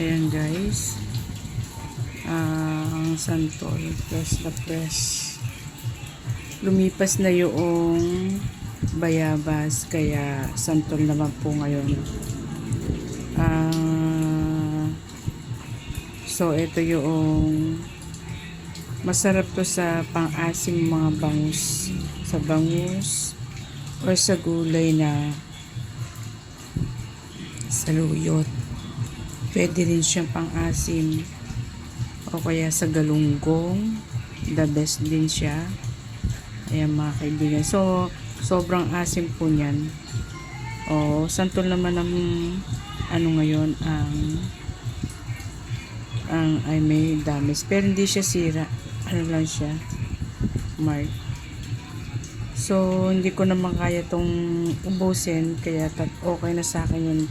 Ayan guys, ang santol, press na press. Lumipas na yung bayabas, kaya santol naman po ngayon. So ito yung masarap to sa pang-asim mga bangus, sa bangus or sa gulay na saluyot. Pwede rin siyang pang-asim o kaya sa galunggong, the best din siya. Ayan mga kaibigan, so sobrang asim po niyan. Santol naman ng ano ngayon, ang ay may damis, pero hindi siya sira, ano lang siya, mark. So hindi ko naman kaya tong ubusin, kaya okay na sa akin yung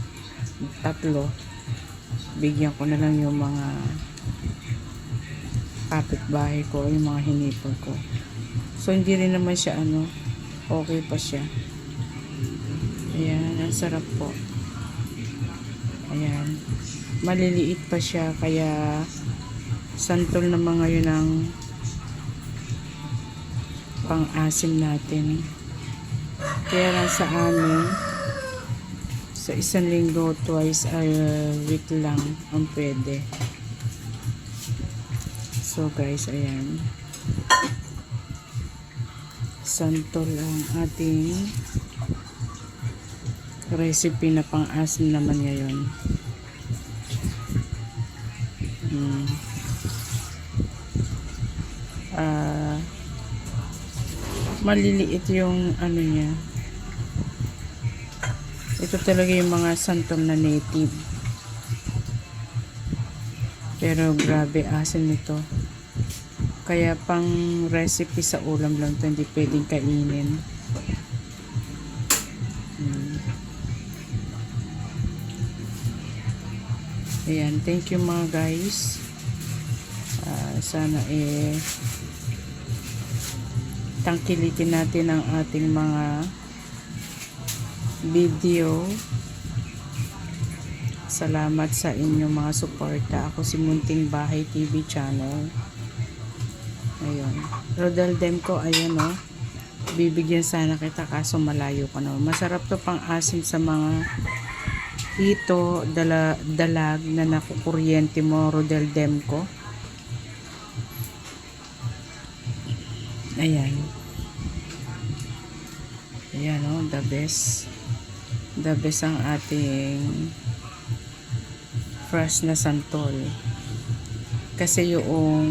tatlo. Bigyan ko na lang yung mga kapitbahay ko, yung mga hinipon ko. So hindi rin naman siya okay pa siya. Ayan, ang sarap po. Ayan, maliliit pa siya, kaya santol naman ngayon ang pang-asim natin. Kaya lang sa amin, sa isang linggo, twice a week lang ang pwede. So guys, ayan, santol ang ating recipe na pang-asim naman ngayon. Maliliit yung niya. Ito talaga yung mga santol na native, pero grabe asin nito, kaya pang recipe sa ulam lang to, hindi pwedeng kainin. Ayan, thank you mga guys. Sana tangkilikin natin ang ating mga video. Salamat sa inyong mga suporta. Ako si Munting Bahay TV channel. Ayun, Rodel Demco, ayun bibigyan sana kita, kaso malayo ka na. Masarap to pang asim sa mga hito, dalag na nakukuryente mo, Rodel Demco. Ayan. Ayan the best. The best ang ating fresh na santol. Kasi yung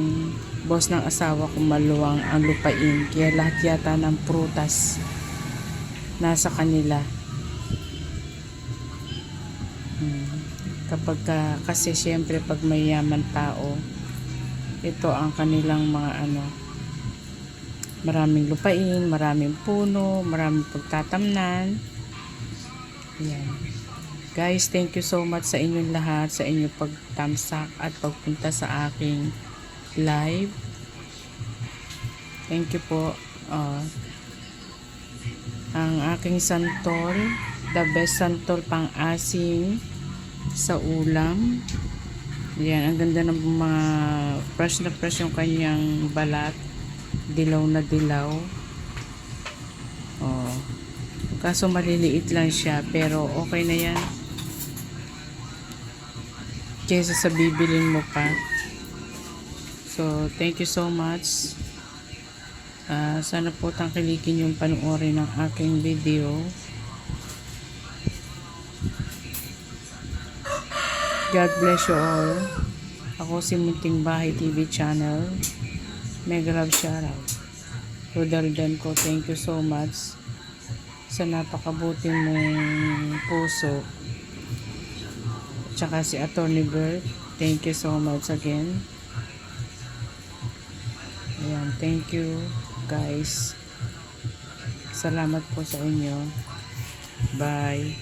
boss ng asawa ko maluwang ang lupain, kaya lahat yata ng prutas nasa kanila. Kasi syempre pag mayaman tao, ito ang kanilang mga maraming lupain, maraming puno, maraming pagtatamnan. Ayan. Guys, thank you so much sa inyong lahat, sa inyong pagtamsak at pagpunta sa aking live. Thank you po. Ang aking santol, the best santol pang-asim sa ulam. Ayan, ang ganda ng mga fresh na fresh yung kanyang balat. Dilaw na dilaw. Kaso maliliit lang siya, pero okay na yan kaysa sa bibilin mo pa. So thank you so much. Sana po tangkilikin yung panoorin ng aking video. God bless you all. Ako si Munting Bahay TV channel. Mega love shoutout. Rodel Demco, thank you so much sa napakabuting mong puso. Tsaka si Attorney Bert, thank you so much again. Ayan, thank you guys. Salamat po sa inyo. Bye.